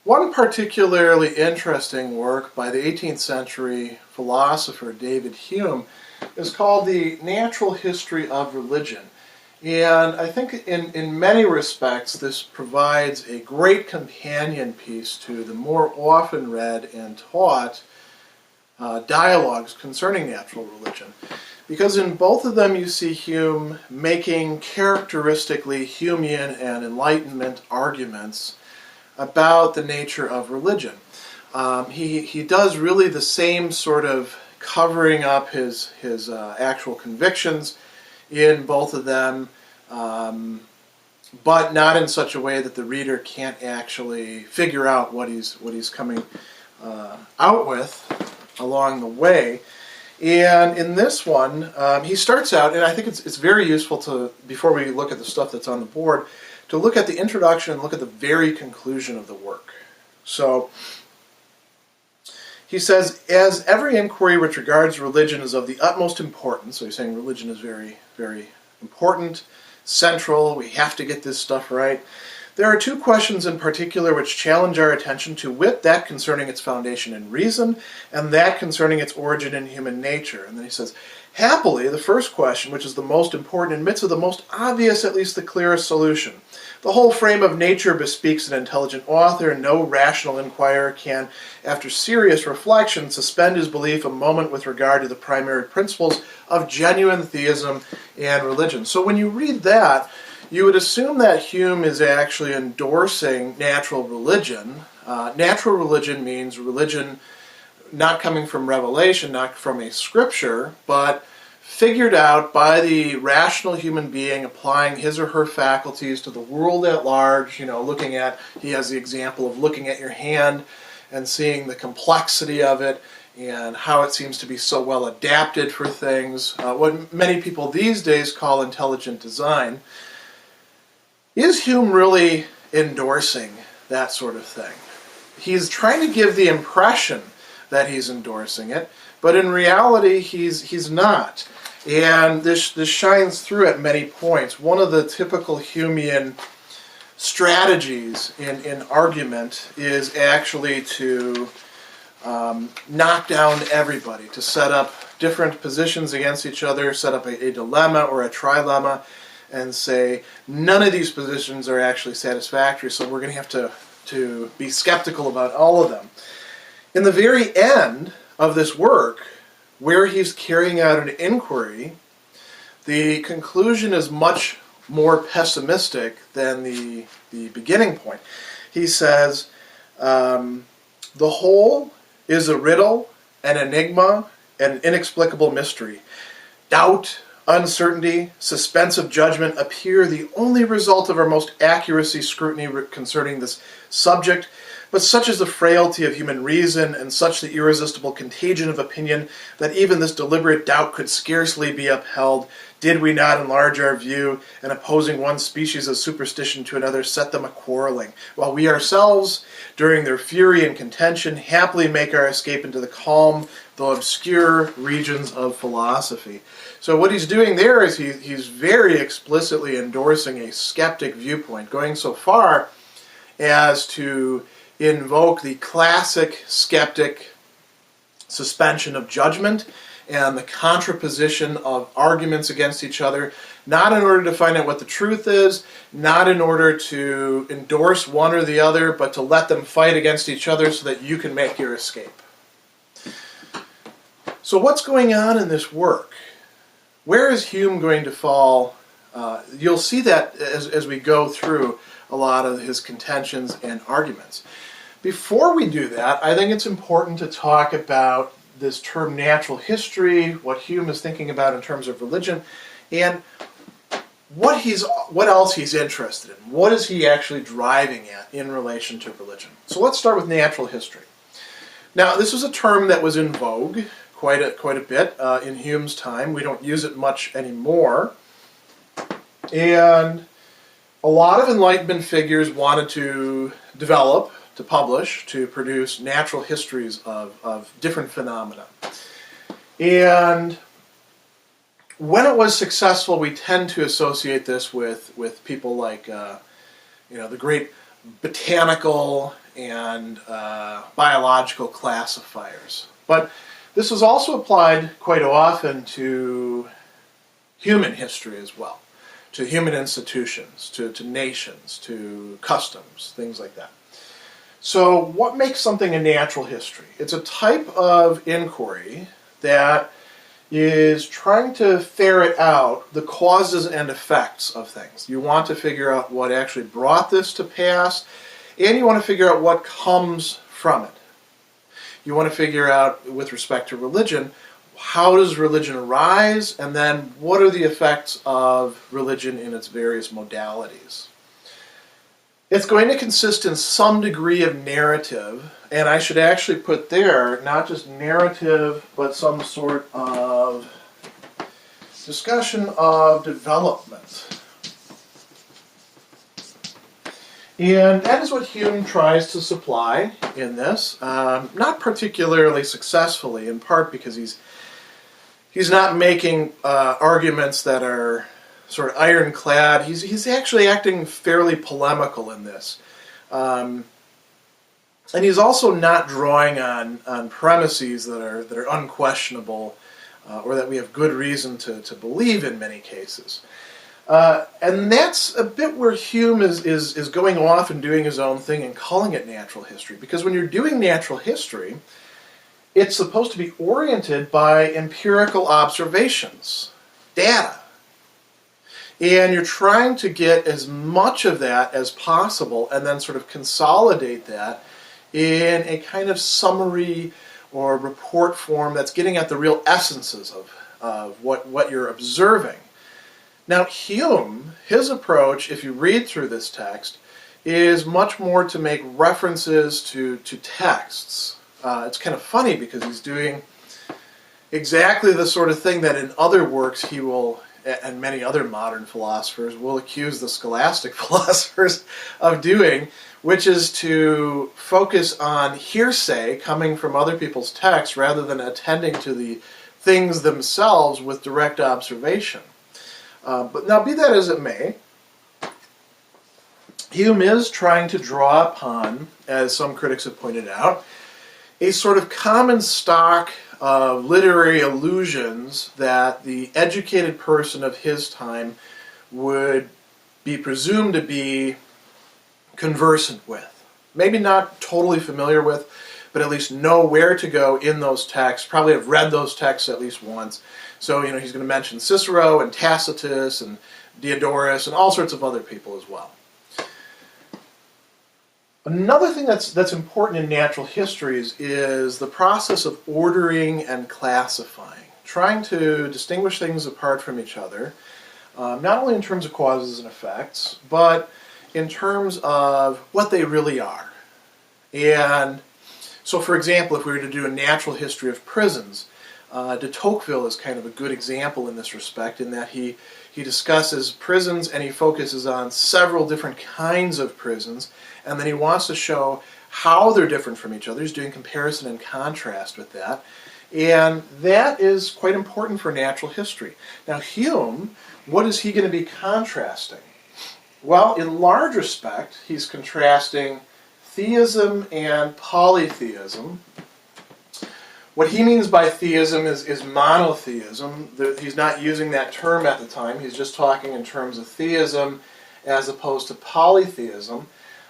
One particularly interesting work by the 18th century philosopher David Hume is called The Natural History of Religion. And I think in many respects this provides a great companion piece to the more often read and taught dialogues concerning natural religion. Because in both of them you see Hume making characteristically Humean and Enlightenment arguments about the nature of religion. He does really the same sort of covering up his actual convictions in both of them, but not in such a way that the reader can't actually figure out what he's coming out with along the way. And in this one, he starts out, and I think it's very useful to, before we look at the stuff that's on the board, to look at the introduction and look at the very conclusion of the work. So, he says, as every inquiry which regards religion is of the utmost importance, so he's saying religion is very, very important, central, we have to get this stuff right. There are two questions in particular which challenge our attention, to wit, that concerning its foundation in reason, and that concerning its origin in human nature. And then he says, happily, the first question, which is the most important, admits of the most obvious, at least the clearest solution. The whole frame of nature bespeaks an intelligent author, and no rational inquirer can, after serious reflection, suspend his belief a moment with regard to the primary principles of genuine theism and religion. So when you read that, you would assume that Hume is actually endorsing natural religion. Natural religion means religion not coming from revelation, not from a scripture, but figured out by the rational human being applying his or her faculties to the world at large. You know, looking at, he has the example of looking at your hand and seeing the complexity of it and how it seems to be so well adapted for things. What many people these days call intelligent design. Is Hume really endorsing that sort of thing? He's trying to give the impression that he's endorsing it, but in reality he's not. And this shines through at many points. One of the typical Humean strategies in argument is actually to knock down everybody, to set up different positions against each other, set up a dilemma or a trilemma, and say, none of these positions are actually satisfactory, so we're going to have to be skeptical about all of them. In the very end of this work, where he's carrying out an inquiry, the conclusion is much more pessimistic than the beginning point. He says, the whole is a riddle, an enigma, and an inexplicable mystery. Doubt, uncertainty, suspense of judgment appear the only result of our most accuracy scrutiny concerning this subject, but such is the frailty of human reason and such the irresistible contagion of opinion that even this deliberate doubt could scarcely be upheld did we not enlarge our view, and opposing one species of superstition to another set them a-quarreling, while we ourselves, during their fury and contention, happily make our escape into the calm, though obscure, regions of philosophy. So what he's doing there is he's very explicitly endorsing a skeptic viewpoint, going so far as to invoke the classic skeptic suspension of judgment and the contraposition of arguments against each other, not in order to find out what the truth is, not in order to endorse one or the other, but to let them fight against each other so that you can make your escape. So what's going on in this work? Where is Hume going to fall? You'll see that as we go through a lot of his contentions and arguments. Before we do that, I think it's important to talk about this term natural history, what Hume is thinking about in terms of religion, and what else he's interested in. What is he actually driving at in relation to religion? So let's start with natural history. Now, this was a term that was in vogue quite a bit in Hume's time. We don't use it much anymore. And a lot of Enlightenment figures wanted to develop, to publish, to produce natural histories of different phenomena. And when it was successful, we tend to associate this with people like the great botanical and biological classifiers. But this was also applied quite often to human history as well, to human institutions, to nations, to customs, things like that. So what makes something a natural history? It's a type of inquiry that is trying to ferret out the causes and effects of things. You want to figure out what actually brought this to pass, and you want to figure out what comes from it. You want to figure out, with respect to religion, how does religion arise, and then what are the effects of religion in its various modalities. It's going to consist in some degree of narrative, and I should actually put there not just narrative, but some sort of discussion of development. And that is what Hume tries to supply in this, not particularly successfully, in part because he's not making arguments that are sort of ironclad. He's actually acting fairly polemical in this. And he's also not drawing on premises that are unquestionable or that we have good reason to believe in many cases. And that's a bit where Hume is going off and doing his own thing and calling it natural history. Because when you're doing natural history, it's supposed to be oriented by empirical observations, data. And you're trying to get as much of that as possible and then sort of consolidate that in a kind of summary or report form that's getting at the real essences of what you're observing. Now, Hume, his approach, if you read through this text, is much more to make references to texts. It's kind of funny because he's doing exactly the sort of thing that in other works he will, and many other modern philosophers will accuse the scholastic philosophers of doing, which is to focus on hearsay coming from other people's texts rather than attending to the things themselves with direct observation. But now, be that as it may, Hume is trying to draw upon, as some critics have pointed out, a sort of common stock of literary allusions that the educated person of his time would be presumed to be conversant with. Maybe not totally familiar with, but at least know where to go in those texts, probably have read those texts at least once. So, he's going to mention Cicero and Tacitus and Diodorus and all sorts of other people as well. Another thing that's important in natural histories is the process of ordering and classifying, trying to distinguish things apart from each other, not only in terms of causes and effects, but in terms of what they really are. And so, for example, if we were to do a natural history of prisons, de Tocqueville is kind of a good example in this respect, in that he discusses prisons and he focuses on several different kinds of prisons, and then he wants to show how they're different from each other. He's doing comparison and contrast with that, and that is quite important for natural history. Now, Hume, what is he going to be contrasting? Well, in large respect, he's contrasting theism and polytheism. What he means by theism is monotheism. He's not using that term at the time. He's just talking in terms of theism as opposed to polytheism.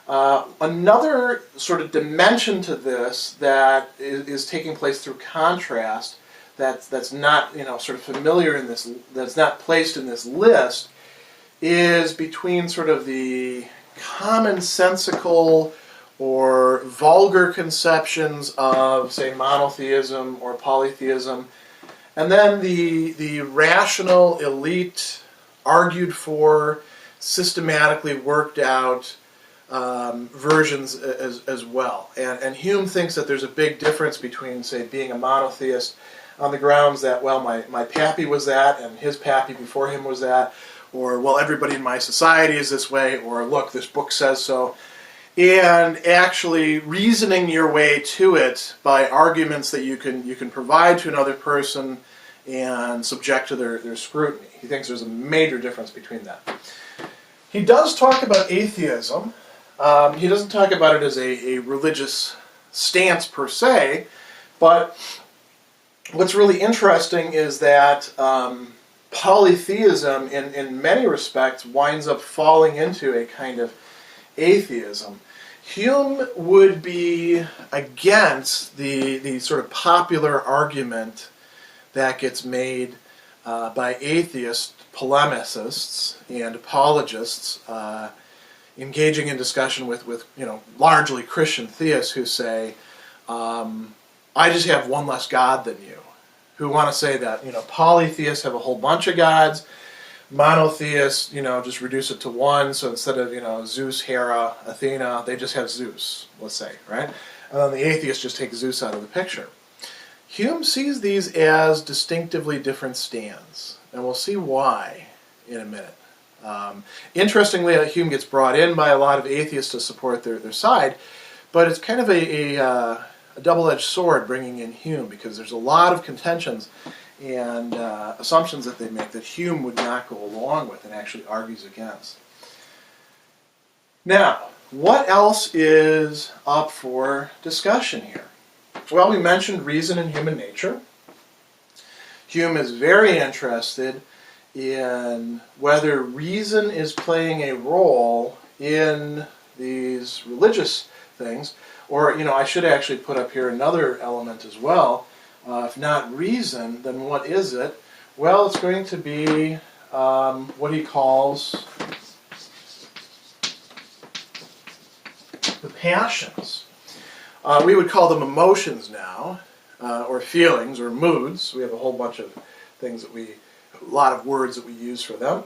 Another sort of dimension to this that is taking place through contrast, that's not sort of familiar in this, that's not placed in this list, is between sort of the commonsensical or vulgar conceptions of, say, monotheism or polytheism, and then the rational, elite, argued for, systematically worked out versions as well. And Hume thinks that there's a big difference between, say, being a monotheist on the grounds that, well, my pappy was that, and his pappy before him was that, or, well, everybody in my society is this way, or, look, this book says so, and actually reasoning your way to it by arguments that you can provide to another person and subject to their scrutiny. He thinks there's a major difference between that. He does talk about atheism, He doesn't talk about it as a religious stance per se, but what's really interesting is that polytheism, in many respects, winds up falling into a kind of atheism. Hume would be against the sort of popular argument that gets made by atheist polemicists and apologists engaging in discussion with largely Christian theists who say, I just have one less God than you, who want to say that polytheists have a whole bunch of gods, monotheists just reduce it to one, so instead of Zeus, Hera, Athena, they just have Zeus, let's say, right? And then the atheists just take Zeus out of the picture. Hume sees these as distinctively different stands, and we'll see why in a minute. Interestingly, Hume gets brought in by a lot of atheists to support their side, but it's kind of a double-edged sword bringing in Hume, because there's a lot of contentions and assumptions that they make that Hume would not go along with and actually argues against. Now, what else is up for discussion here? Well, we mentioned reason in human nature. Hume is very interested in whether reason is playing a role in these religious things, or, I should actually put up here another element as well. If not reason, then what is it? Well, it's going to be what he calls the passions. We would call them emotions now, or feelings, or moods. We have a whole bunch of things a lot of words that we use for them.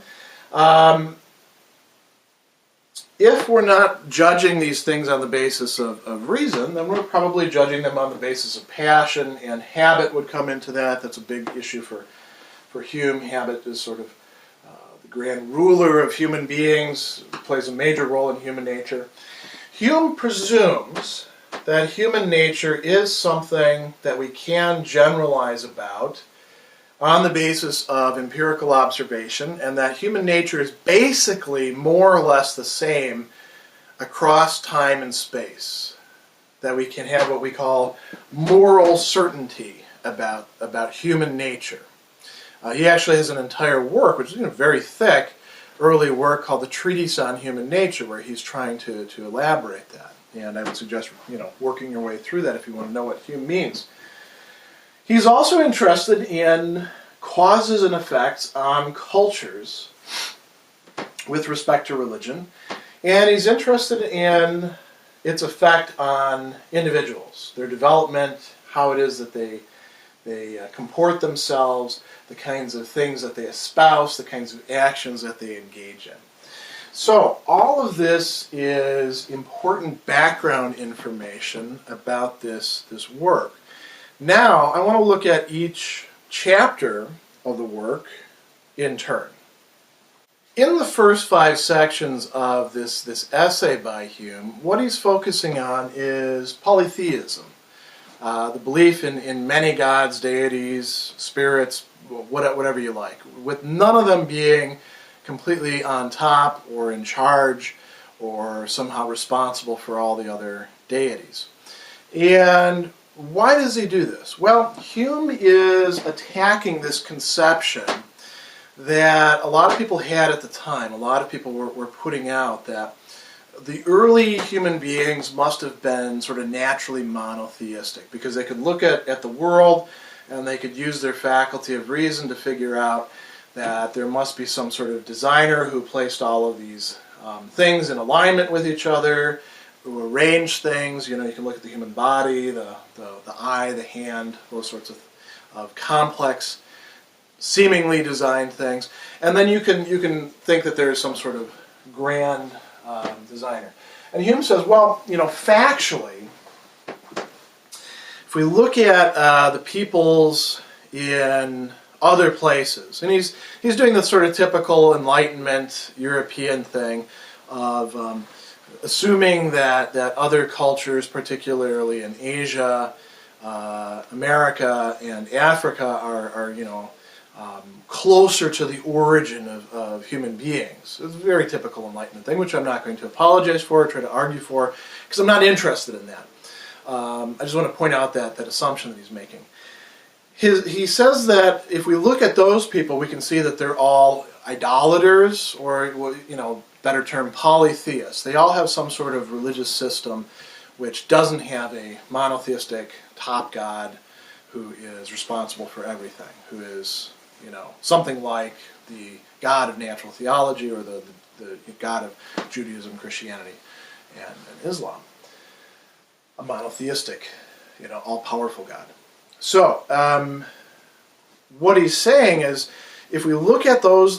If we're not judging these things on the basis of reason, then we're probably judging them on the basis of passion, and habit would come into that. That's a big issue for Hume. Habit is sort of the grand ruler of human beings, plays a major role in human nature. Hume presumes that human nature is something that we can generalize about on the basis of empirical observation, and that human nature is basically more or less the same across time and space. That we can have what we call moral certainty about human nature. He actually has an entire work, which is very thick, early work called the Treatise on Human Nature, where he's trying to elaborate that. And I would suggest working your way through that if you want to know what Hume means. He's also interested in causes and effects on cultures with respect to religion, and he's interested in its effect on individuals, their development, how it is that they comport themselves, the kinds of things that they espouse, the kinds of actions that they engage in. So all of this is important background information about this work. Now, I want to look at each chapter of the work in turn. In the first 5 sections of this essay by Hume, what he's focusing on is polytheism, the belief in many gods, deities, spirits, whatever you like, with none of them being completely on top or in charge or somehow responsible for all the other deities. And why does he do this? Well, Hume is attacking this conception that a lot of people had at the time. A lot of people were putting out that the early human beings must have been sort of naturally monotheistic, because they could look at the world and they could use their faculty of reason to figure out that there must be some sort of designer who placed all of these things in alignment with each other, who arranged things. You can look at the human body, the eye, the hand, those sorts of complex, seemingly designed things. And then you can think that there's some sort of grand designer. And Hume says, well, factually, if we look at the peoples in other places, and he's doing the sort of typical Enlightenment European thing of assuming that other cultures, particularly in Asia, America, and Africa, are closer to the origin of human beings. It's a very typical Enlightenment thing, which I'm not going to apologize for or try to argue for, because I'm not interested in that. I just want to point out that assumption that he's making. He says that if we look at those people, we can see that they're all idolaters, or, better term, polytheists. They all have some sort of religious system which doesn't have a monotheistic top god who is responsible for everything, who is, something like the god of natural theology or the god of Judaism, Christianity, and Islam. A monotheistic, all-powerful God. So, what he's saying is, if we look at those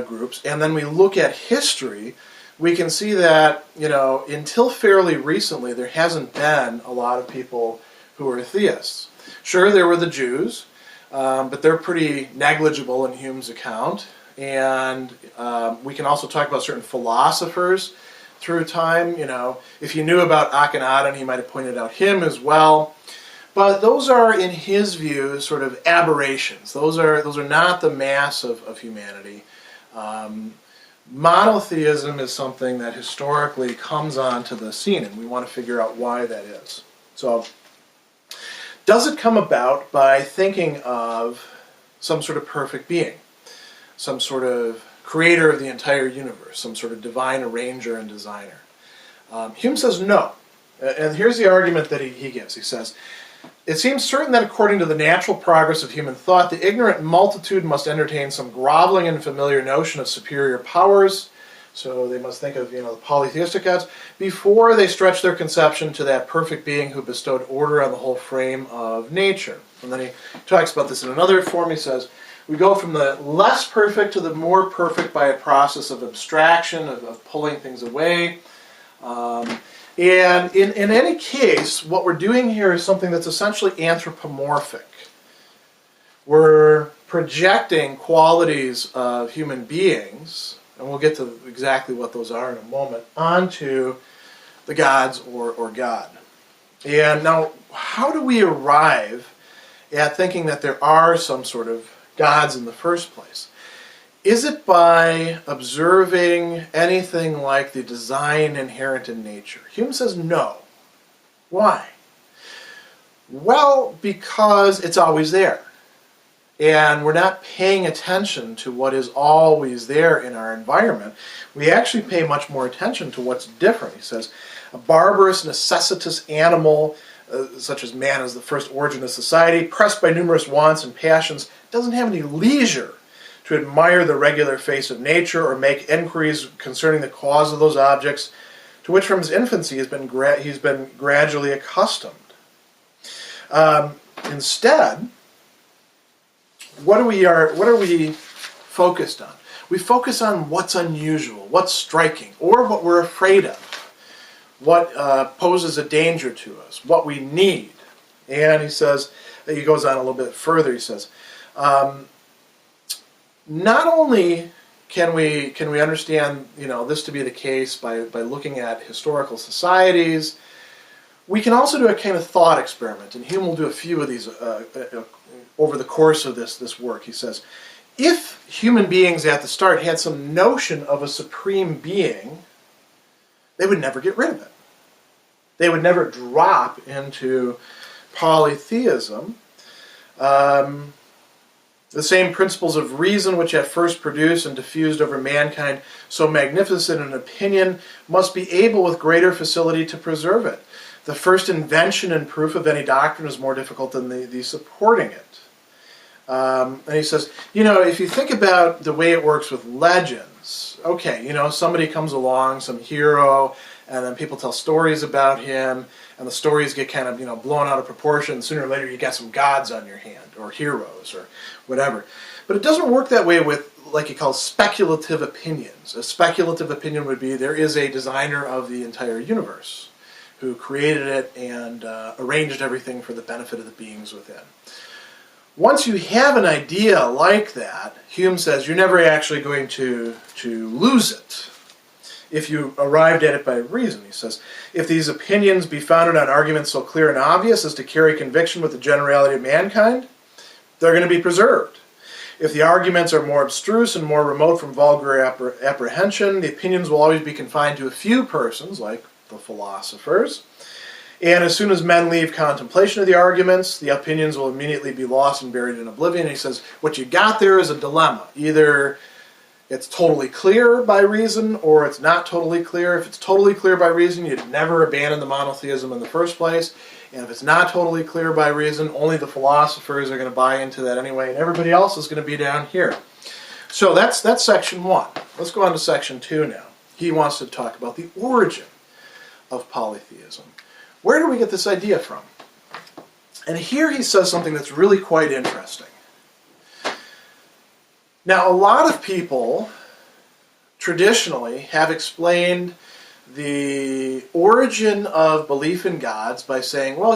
groups, and then we look at history, we can see that, until fairly recently, there hasn't been a lot of people who are theists. Sure, there were the Jews, but they're pretty negligible in Hume's account. And we can also talk about certain philosophers through time. If you knew about Akhenaten, he might have pointed out him as well. But those are, in his view, sort of aberrations. Those are not the mass of humanity. Monotheism is something that historically comes onto the scene, and we want to figure out why that is. So, does it come about by thinking of some sort of perfect being, some sort of creator of the entire universe, some sort of divine arranger and designer? Hume says no. And here's the argument that he gives. He says, it seems certain that according to the natural progress of human thought, the ignorant multitude must entertain some groveling and familiar notion of superior powers, so they must think of, the polytheistic gods, before they stretch their conception to that perfect being who bestowed order on the whole frame of nature. And then he talks about this in another form. He says, we go from the less perfect to the more perfect by a process of abstraction, of pulling things away. And in any case, what we're doing here is something that's essentially anthropomorphic. We're projecting qualities of human beings, and we'll get to exactly what those are in a moment, onto the gods or God. And now, how do we arrive at thinking that there are some sort of gods in the first place? Is it by observing anything like the design inherent in nature? Hume says no. Why? Well, because it's always there. And we're not paying attention to what is always there in our environment. We actually pay much more attention to what's different. He says, a barbarous, necessitous animal, such as man as the first origin of society, pressed by numerous wants and passions, doesn't have any leisure to admire the regular face of nature or make inquiries concerning the cause of those objects to which from his infancy he's been gradually accustomed. Instead, what are we focused on? We focus on what's unusual, what's striking, or what we're afraid of, what poses a danger to us, what we need. And he goes on a little bit further. He says, not only can we understand this to be the case by looking at historical societies, we can also do a kind of thought experiment, and Hume will do a few of these over the course of this work. He says, if human beings at the start had some notion of a supreme being, they would never get rid of it. They would never drop into polytheism. The same principles of reason which at first produced and diffused over mankind so magnificent an opinion must be able with greater facility to preserve it. The first invention and proof of any doctrine is more difficult than the supporting it. And he says, if you think about the way it works with legends, okay, somebody comes along, some hero, and then people tell stories about him, and the stories get kind of, blown out of proportion. Sooner or later you got some gods on your hand, or heroes, or whatever. But it doesn't work that way with, like he calls, speculative opinions. A speculative opinion would be there is a designer of the entire universe who created it and arranged everything for the benefit of the beings within. Once you have an idea like that, Hume says you're never actually going to lose it if you arrived at it by reason. He says, if these opinions be founded on arguments so clear and obvious as to carry conviction with the generality of mankind, they're going to be preserved. If the arguments are more abstruse and more remote from vulgar apprehension, the opinions will always be confined to a few persons, like the philosophers. And as soon as men leave contemplation of the arguments, the opinions will immediately be lost and buried in oblivion. And he says, what you got there is a dilemma. Either it's totally clear by reason, or it's not totally clear. If it's totally clear by reason, you'd never abandon the monotheism in the first place. And if it's not totally clear by reason, only the philosophers are going to buy into that anyway, and everybody else is going to be down here. So that's section 1. Let's go on to section 2 now. He wants to talk about the origin of polytheism. Where do we get this idea from? And here he says something that's really quite interesting. Now, a lot of people traditionally have explained the origin of belief in gods by saying, well,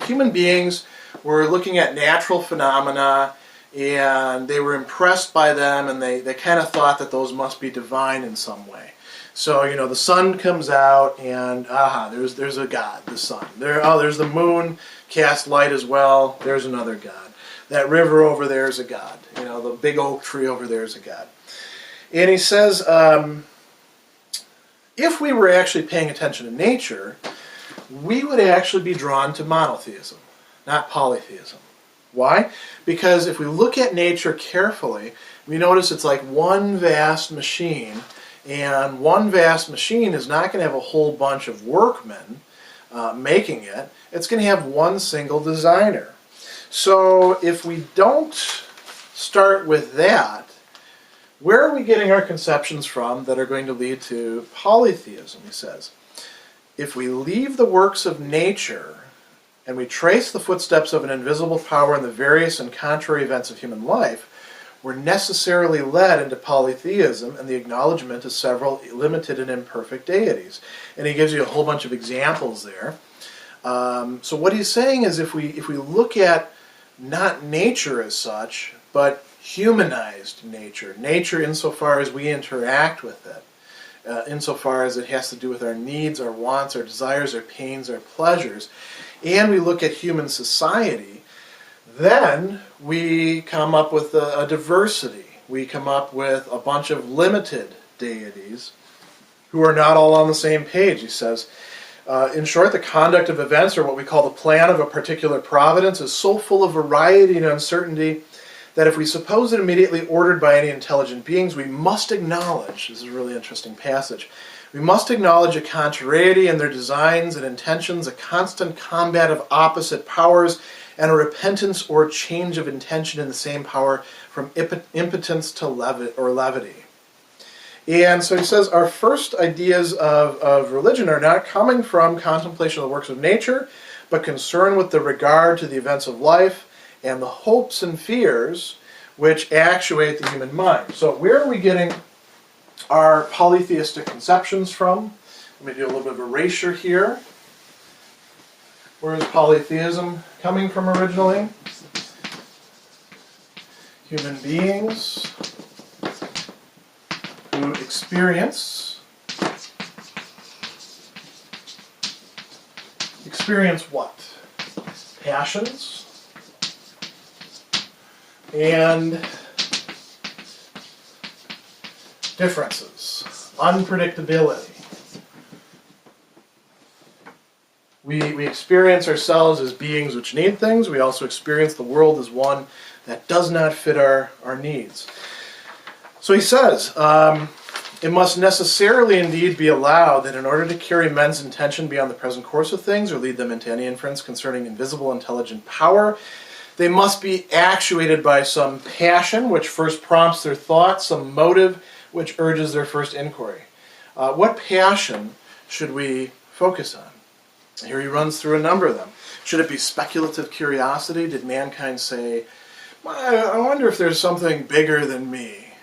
human beings were looking at natural phenomena and they were impressed by them, and they kind of thought that those must be divine in some way. So, the sun comes out and, there's a god, the sun. There's the moon, cast light as well, there's another god. That river over there is a god. The big oak tree over there is a god. And he says, if we were actually paying attention to nature, we would actually be drawn to monotheism, not polytheism. Why? Because if we look at nature carefully, we notice it's like one vast machine, and one vast machine is not going to have a whole bunch of workmen making it. It's going to have one single designer. So if we don't start with that, where are we getting our conceptions from that are going to lead to polytheism, he says? If we leave the works of nature and we trace the footsteps of an invisible power in the various and contrary events of human life, we're necessarily led into polytheism and the acknowledgement of several limited and imperfect deities. And he gives you a whole bunch of examples there. So what he's saying is if we look at not nature as such, but humanized nature insofar as we interact with it, insofar as it has to do with our needs, our wants, our desires, our pains, our pleasures, and we look at human society, then we come up with a diversity. We come up with a bunch of limited deities who are not all on the same page, he says. In short, the conduct of events, or what we call the plan of a particular providence, is so full of variety and uncertainty that if we suppose it immediately ordered by any intelligent beings, we must acknowledge, this is a really interesting passage, we must acknowledge a contrariety in their designs and intentions, a constant combat of opposite powers, and a repentance or change of intention in the same power from impotence to levity. And so he says our first ideas of religion are not coming from contemplation of the works of nature, but concern with the regard to the events of life and the hopes and fears which actuate the human mind. So where are we getting our polytheistic conceptions from? Let me do a little bit of erasure here. Where is polytheism coming from originally? Human beings who experience what? Passions and differences, unpredictability. We experience ourselves as beings which need things. We also experience the world as one that does not fit our needs. So he says, it must necessarily indeed be allowed that in order to carry men's intention beyond the present course of things, or lead them into any inference concerning invisible intelligent power, they must be actuated by some passion which first prompts their thoughts, some motive which urges their first inquiry. What passion should we focus on? Here he runs through a number of them. Should it be speculative curiosity? Did mankind say, I wonder if there's something bigger than me?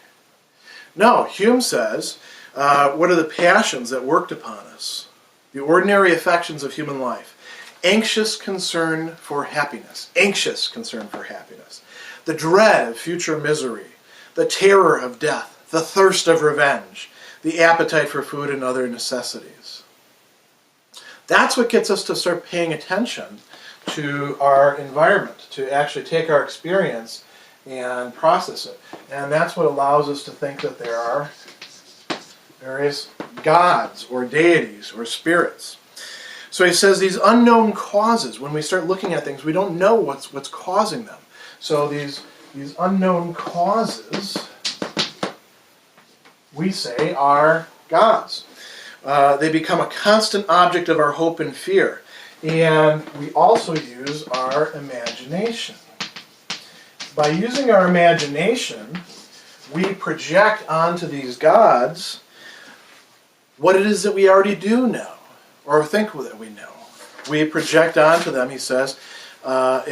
No, Hume says, what are the passions that worked upon us? The ordinary affections of human life. Anxious concern for happiness. Anxious concern for happiness. The dread of future misery. The terror of death. The thirst of revenge. The appetite for food and other necessities. That's what gets us to start paying attention to our environment, to actually take our experience and process it. And that's what allows us to think that there are various gods or deities or spirits. So he says these unknown causes, when we start looking at things, we don't know what's causing them. So these unknown causes, we say, are gods. They become a constant object of our hope and fear. And we also use our imagination. By using our imagination, we project onto these gods what it is that we already do know, or think that we know. We project onto them, he says, there's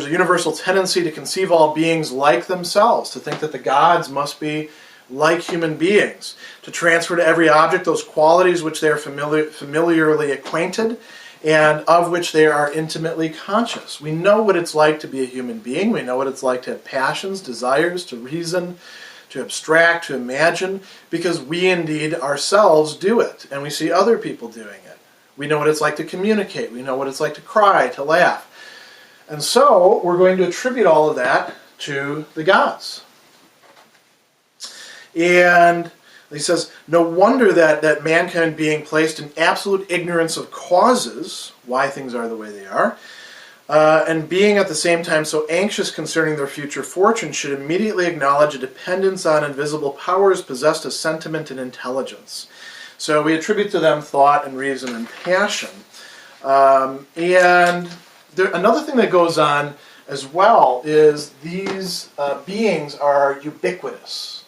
a universal tendency to conceive all beings like themselves, to think that the gods must be like human beings, to transfer to every object those qualities which they are familiarly acquainted and of which they are intimately conscious. We know what it's like to be a human being. We know what it's like to have passions, desires, to reason, to abstract, to imagine, because we indeed ourselves do it, and we see other people doing it. We know what it's like to communicate. We know what it's like to cry, to laugh. And so we're going to attribute all of that to the gods. And he says, no wonder that mankind being placed in absolute ignorance of causes, why things are the way they are, and being at the same time so anxious concerning their future fortune, should immediately acknowledge a dependence on invisible powers possessed of sentiment and intelligence. So we attribute to them thought and reason and passion. And another thing that goes on as well is these beings are ubiquitous.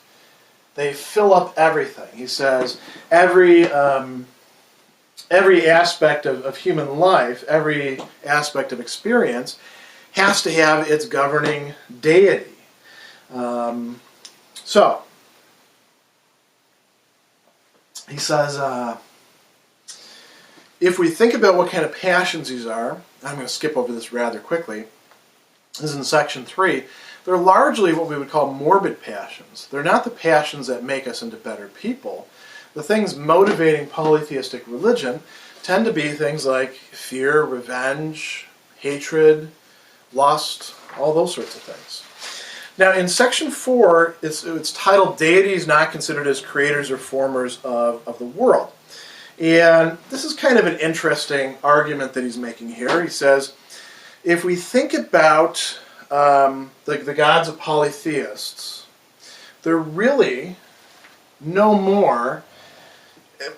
They fill up everything. He says every aspect of human life, every aspect of experience, has to have its governing deity. So, he says, if we think about what kind of passions these are, I'm going to skip over this rather quickly. This is in section 3. They're largely what we would call morbid passions. They're not the passions that make us into better people. The things motivating polytheistic religion tend to be things like fear, revenge, hatred, lust, all those sorts of things. Now in section 4, it's titled Deities Not Considered as Creators or Formers of the World. And this is kind of an interesting argument that he's making here. He says, if we think about the gods of polytheists, they're really no more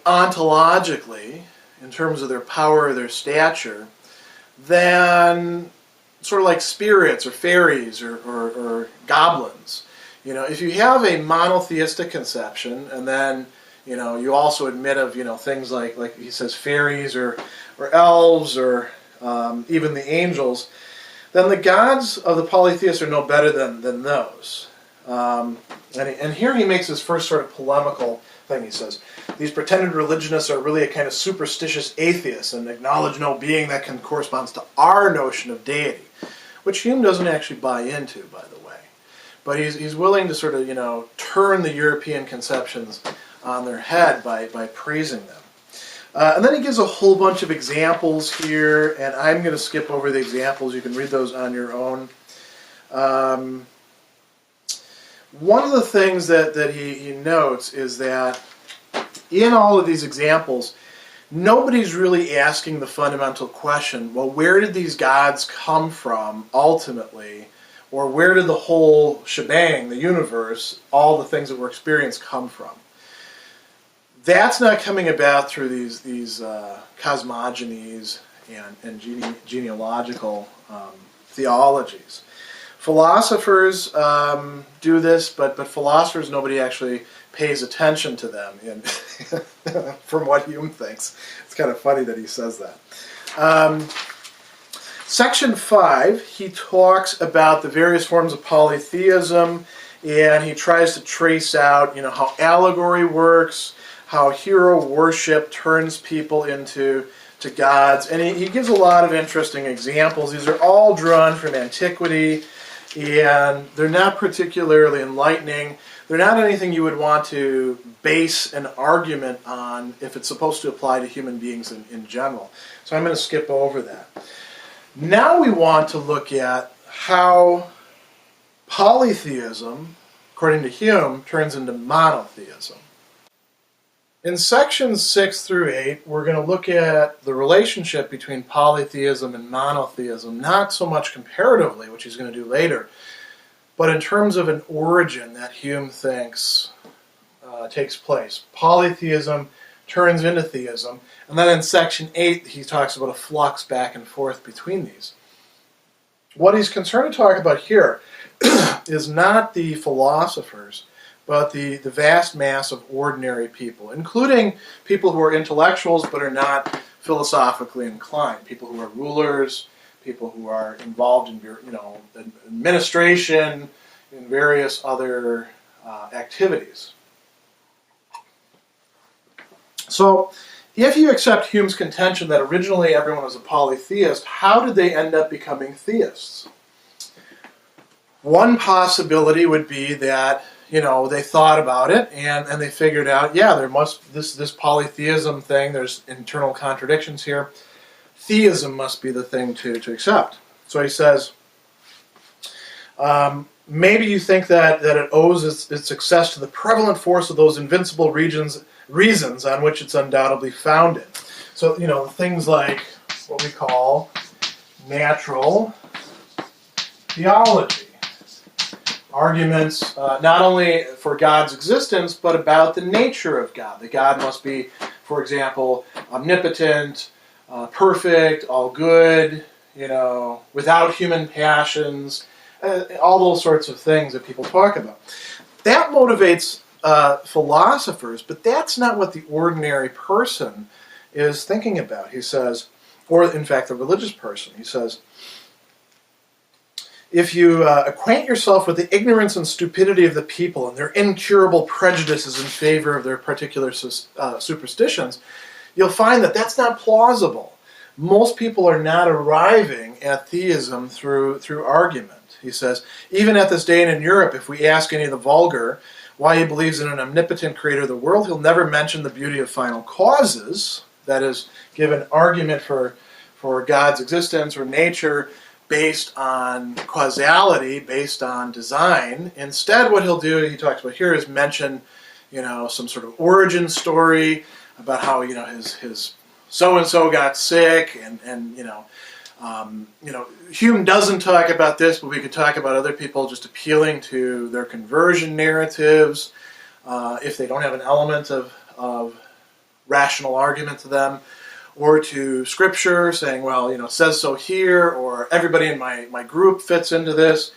ontologically, in terms of their power or their stature, than sort of like spirits or fairies or goblins. You know, if you have a monotheistic conception, and then you also admit of things like he says fairies or elves or even the angels, then the gods of the polytheists are no better than those. And here he makes his first sort of polemical thing. He says, these pretended religionists are really a kind of superstitious atheists and acknowledge no being that can correspond to our notion of deity, which Hume doesn't actually buy into, by the way. But he's willing to sort of, turn the European conceptions on their head by praising them. And then he gives a whole bunch of examples here, and I'm going to skip over the examples. You can read those on your own. One of the things that he notes is that in all of these examples, nobody's really asking the fundamental question, well, where did these gods come from ultimately? Or where did the whole shebang, the universe, all the things that we're experiencing come from? That's not coming about through these cosmogonies and genealogical theologies. Philosophers do this, but philosophers, nobody actually pays attention to them, from what Hume thinks. It's kind of funny that he says that. Section 5, he talks about the various forms of polytheism, and he tries to trace out, how allegory works, how hero worship turns people into gods, and he gives a lot of interesting examples. These are all drawn from antiquity, and they're not particularly enlightening. They're not anything you would want to base an argument on if it's supposed to apply to human beings in general. So I'm going to skip over that. Now we want to look at how Polytheism, according to Hume, turns into monotheism. In sections 6 through 8, we're going to look at the relationship between polytheism and monotheism, not so much comparatively, which he's going to do later, but in terms of an origin that Hume thinks takes place. Polytheism turns into theism, and then in section 8, he talks about a flux back and forth between these. What he's concerned to talk about here is not the philosophers, but the vast mass of ordinary people, including people who are intellectuals but are not philosophically inclined, people who are rulers, people who are involved in administration, and various other activities. So, if you accept Hume's contention that originally everyone was a polytheist, how did they end up becoming theists? One possibility would be that they thought about it and they figured out, yeah, there must this polytheism thing. There's internal contradictions here. Theism must be the thing to accept. So he says, maybe you think that it owes its success to the prevalent force of those invincible reasons on which it's undoubtedly founded. So things like what we call natural theology. Arguments not only for God's existence, but about the nature of God. That God must be, for example, omnipotent, perfect, all good, without human passions, all those sorts of things that people talk about. That motivates philosophers, but that's not what the ordinary person is thinking about. He says, or in fact the religious person, he says, if you acquaint yourself with the ignorance and stupidity of the people and their incurable prejudices in favor of their particular superstitions, you'll find that that's not plausible. Most people are not arriving at theism through argument. He says, even at this day and in Europe, if we ask any of the vulgar why he believes in an omnipotent creator of the world, he'll never mention the beauty of final causes, that is, give an argument for God's existence or nature based on causality, based on design. Instead, what he'll do, he talks about here, is mention, some sort of origin story about how, his so-and-so got sick, and Hume doesn't talk about this, but we could talk about other people just appealing to their conversion narratives, if they don't have an element of rational argument to them, or to Scripture, saying, well, it says so here, or everybody in my group fits into this.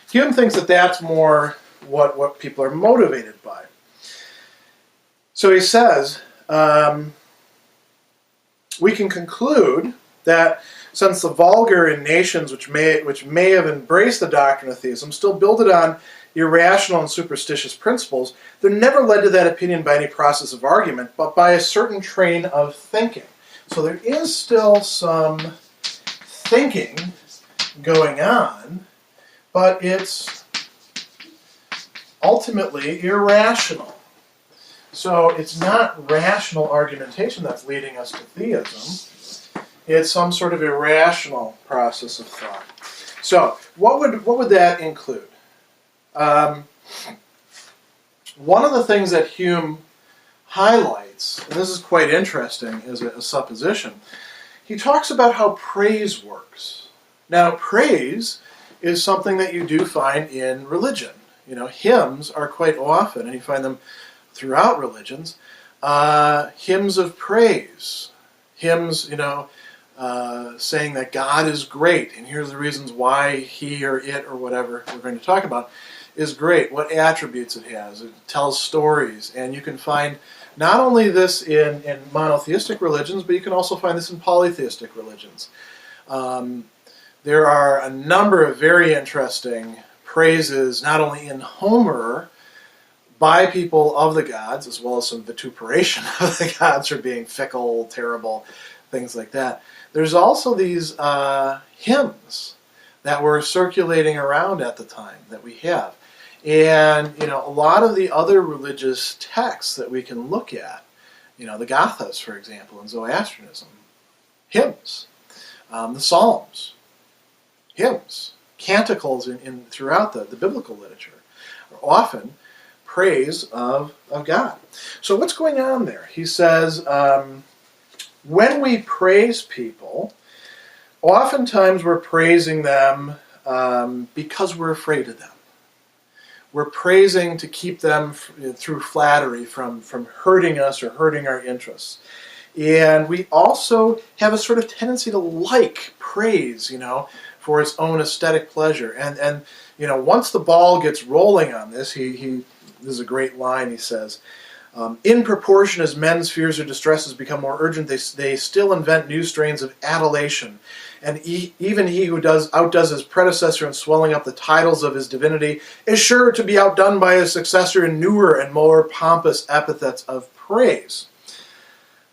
Hume thinks that that's more what people are motivated by. So he says, we can conclude that since the vulgar in nations which may have embraced the doctrine of theism still build it on irrational and superstitious principles, they're never led to that opinion by any process of argument, but by a certain train of thinking. So there is still some thinking going on, but it's ultimately irrational. So it's not rational argumentation that's leading us to theism. It's some sort of irrational process of thought. So what would that include? One of the things that Hume highlights, and this is quite interesting as a supposition, he talks about how praise works. Now, praise is something that you do find in religion. Hymns are quite often, and you find them throughout religions, hymns of praise. Hymns, saying that God is great, and here's the reasons why he or it or whatever we're going to talk about is great, what attributes it has. It tells stories, and you can find not only this in monotheistic religions, but you can also find this in polytheistic religions. There are a number of very interesting praises, not only in Homer, by people of the gods, as well as some vituperation of the gods for being fickle, terrible, things like that. There's also these hymns that were circulating around at the time that we have. And, a lot of the other religious texts that we can look at, the Gathas, for example, in Zoroastrianism, hymns. The Psalms, hymns. canticles throughout the biblical literature are often praise of God. So what's going on there? He says, when we praise people, oftentimes we're praising them because we're afraid of them. We're praising to keep them through flattery from hurting us or hurting our interests. And we also have a sort of tendency to like praise, for its own aesthetic pleasure. And once the ball gets rolling on this, this is a great line, he says, in proportion as men's fears or distresses become more urgent, they still invent new strains of adulation. And even he who outdoes his predecessor in swelling up the titles of his divinity is sure to be outdone by his successor in newer and more pompous epithets of praise.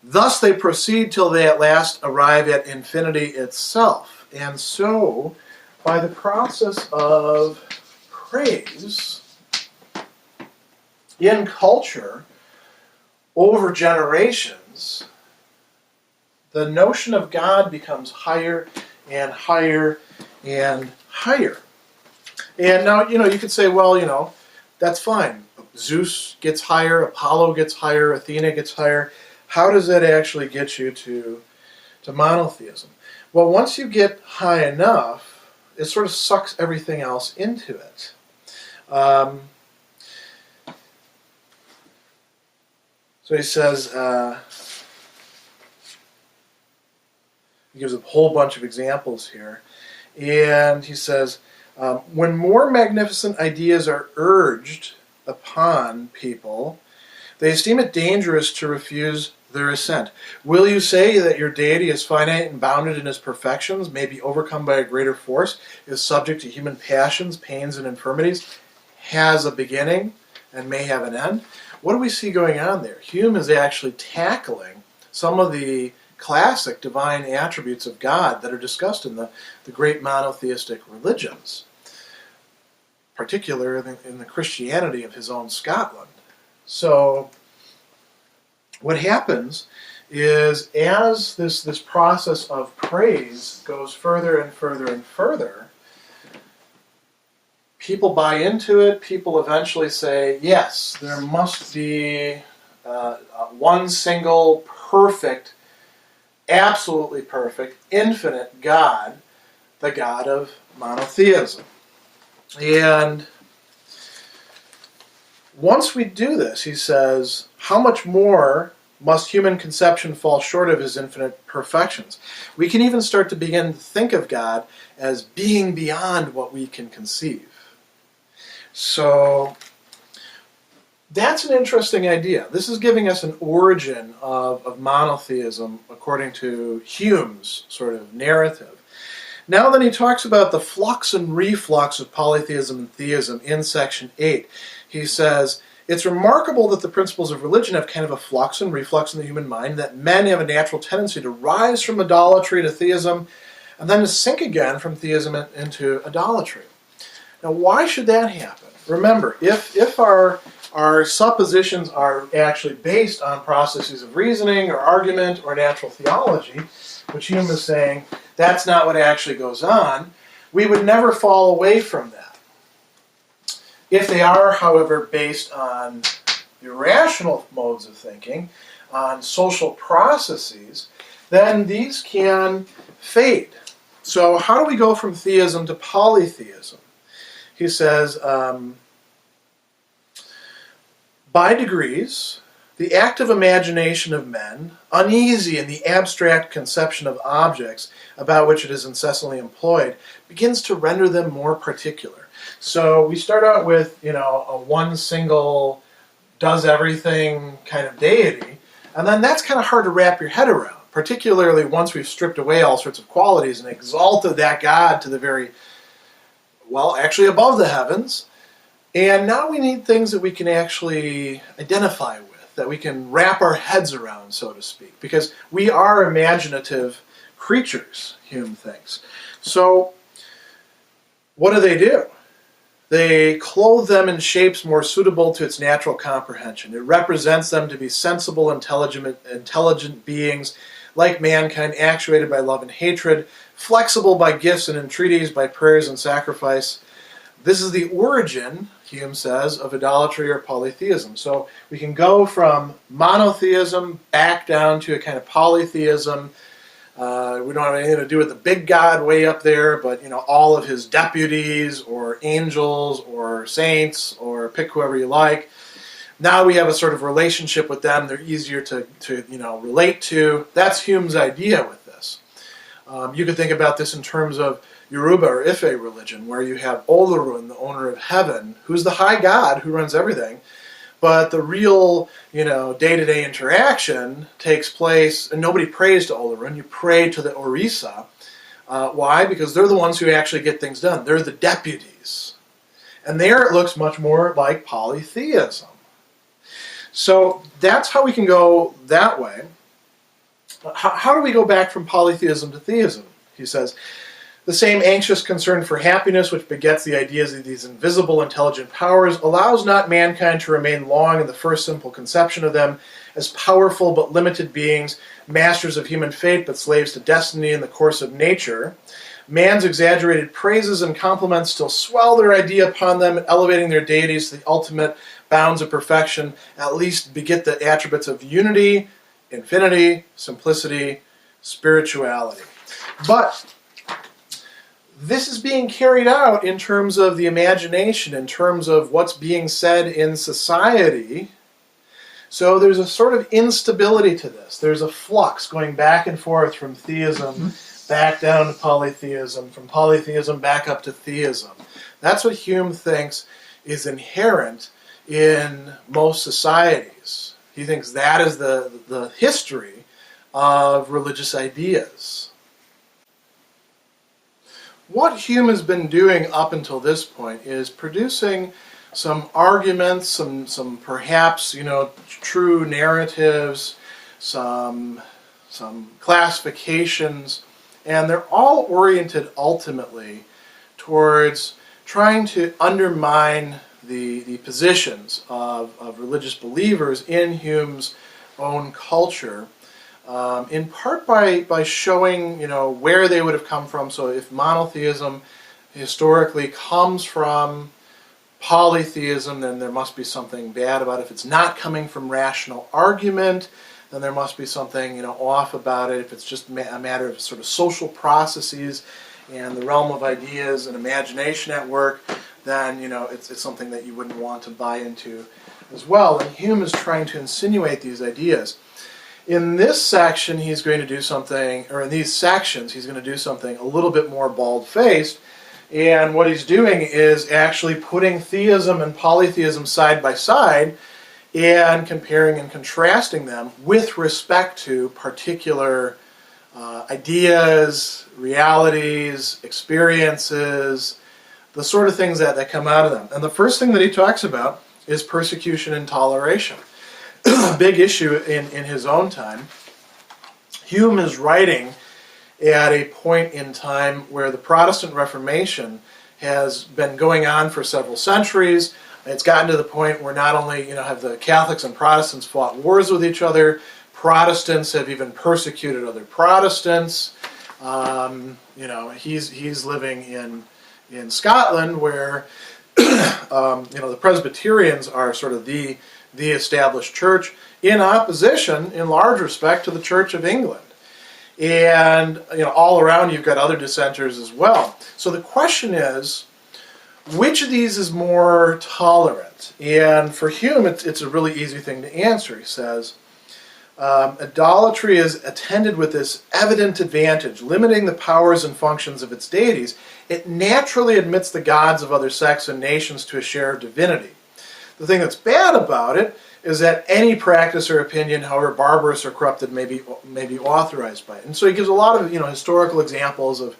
Thus they proceed till they at last arrive at infinity itself. And so, by the process of praise in culture over generations, the notion of God becomes higher and higher and higher. And now, you could say, well, that's fine. Zeus gets higher, Apollo gets higher, Athena gets higher. How does that actually get you to monotheism? Well, once you get high enough, it sort of sucks everything else into it. So he says, he gives a whole bunch of examples here. And he says, when more magnificent ideas are urged upon people, they esteem it dangerous to refuse their assent. Will you say that your deity is finite and bounded in his perfections, may be overcome by a greater force, is subject to human passions, pains, and infirmities, has a beginning, and may have an end? What do we see going on there? Hume is actually tackling some of the classic divine attributes of God that are discussed in the great monotheistic religions, particularly in the Christianity of his own Scotland. So what happens is, as this process of praise goes further and further and further, people buy into it. People eventually say, yes, there must be one single perfect, absolutely perfect, infinite God, the God of monotheism. And once we do this, he says, how much more must human conception fall short of his infinite perfections? We can even start to begin to think of God as being beyond what we can conceive. So that's an interesting idea. This is giving us an origin of monotheism according to Hume's sort of narrative. Now then he talks about the flux and reflux of polytheism and theism in section 8. He says, it's remarkable that the principles of religion have kind of a flux and reflux in the human mind, that men have a natural tendency to rise from idolatry to theism and then to sink again from theism into idolatry. Now, why should that happen? Remember, if our suppositions are actually based on processes of reasoning or argument or natural theology, which Hume is saying that's not what actually goes on, we would never fall away from that. If they are, however, based on irrational modes of thinking, on social processes, then these can fade. So how do we go from theism to polytheism? He says, by degrees, the active imagination of men, uneasy in the abstract conception of objects about which it is incessantly employed, begins to render them more particular. So we start out with, a one single does everything kind of deity, and then that's kind of hard to wrap your head around, particularly once we've stripped away all sorts of qualities and exalted that God to the very, actually above the heavens. And now we need things that we can actually identify with, that we can wrap our heads around, so to speak, because we are imaginative creatures, Hume thinks. So what do? they clothe them in shapes more suitable to its natural comprehension. It represents them to be sensible, intelligent beings, like mankind, actuated by love and hatred, flexible by gifts and entreaties, by prayers and sacrifice. This is the origin, Hume says, of idolatry or polytheism. So we can go from monotheism back down to a kind of polytheism. We don't have anything to do with the big God way up there, but all of his deputies or angels or saints, or pick whoever you like. Now we have a sort of relationship with them. They're easier to relate to. That's Hume's idea with this. You could think about this in terms of Yoruba or Ife religion, where you have Olorun, the owner of heaven, who's the high god who runs everything. But the real, day-to-day interaction takes place, and nobody prays to Olorun. You pray to the Orisa. Why? Because they're the ones who actually get things done. They're the deputies. And there it looks much more like polytheism. So that's how we can go that way. How do we go back from polytheism to theism? He says, the same anxious concern for happiness which begets the ideas of these invisible intelligent powers allows not mankind to remain long in the first simple conception of them as powerful but limited beings, masters of human fate but slaves to destiny in the course of nature. Man's exaggerated praises and compliments still swell their idea upon them, elevating their deities to the ultimate bounds of perfection, at least beget the attributes of unity, infinity, simplicity, spirituality. But this is being carried out in terms of the imagination, in terms of what's being said in society. So there's a sort of instability to this. There's a flux going back and forth from theism back down to polytheism, from polytheism back up to theism. That's what Hume thinks is inherent in most societies. He thinks that is the history of religious ideas. What Hume has been doing up until this point is producing some arguments, some perhaps true narratives, some classifications, and they're all oriented ultimately towards trying to undermine the positions of religious believers in Hume's own culture. In part by showing, where they would have come from. So if monotheism historically comes from polytheism, then there must be something bad about it. If it's not coming from rational argument, then there must be something, off about it. If it's just a matter of sort of social processes and the realm of ideas and imagination at work, then, it's something that you wouldn't want to buy into as well. And Hume is trying to insinuate these ideas. In this section, he's going to do something, or in these sections, he's going to do something a little bit more bald-faced. And what he's doing is actually putting theism and polytheism side by side and comparing and contrasting them with respect to particular ideas, realities, experiences, the sort of things that come out of them. And the first thing that he talks about is persecution and toleration. A big issue in his own time. Hume is writing at a point in time where the Protestant Reformation has been going on for several centuries. It's gotten to the point where not only have the Catholics and Protestants fought wars with each other, Protestants have even persecuted other Protestants. He's living in Scotland, where the Presbyterians are sort of the established church, in opposition, in large respect, to the Church of England. And all around you've got other dissenters as well. So the question is, which of these is more tolerant? And for Hume, it's a really easy thing to answer. He says, idolatry is attended with this evident advantage, limiting the powers and functions of its deities. It naturally admits the gods of other sects and nations to a share of divinity. The thing that's bad about it is that any practice or opinion, however barbarous or corrupted, may be authorized by it. And so he gives a lot of historical examples of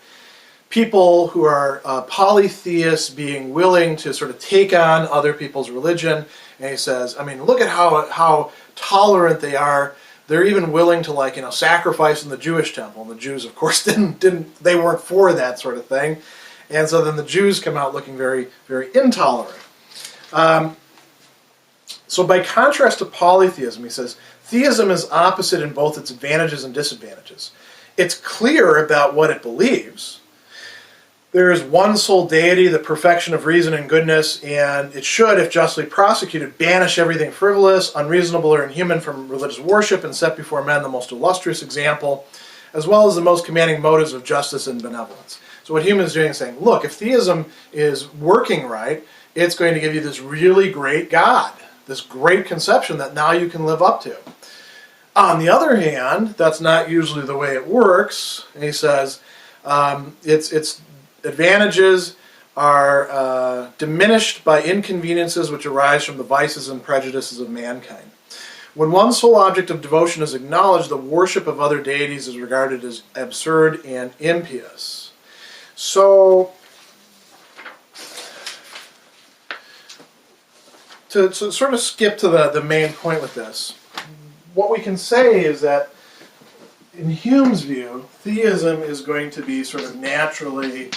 people who are polytheists being willing to sort of take on other people's religion. And he says, look at how tolerant they are. They're even willing to sacrifice in the Jewish temple. And the Jews, of course, they weren't for that sort of thing. And so then the Jews come out looking very, very intolerant. So by contrast to polytheism, he says, theism is opposite in both its advantages and disadvantages. It's clear about what it believes. There is one sole deity, the perfection of reason and goodness, and it should, if justly prosecuted, banish everything frivolous, unreasonable, or inhuman from religious worship and set before men the most illustrious example, as well as the most commanding motives of justice and benevolence. So what Hume is doing is saying, look, if theism is working right, it's going to give you this really great God, this great conception that now you can live up to. On the other hand, that's not usually the way it works. And he says its advantages are diminished by inconveniences which arise from the vices and prejudices of mankind. When one sole object of devotion is acknowledged, the worship of other deities is regarded as absurd and impious. So, to sort of skip to the main point with this, what we can say is that in Hume's view, theism is going to be sort of naturally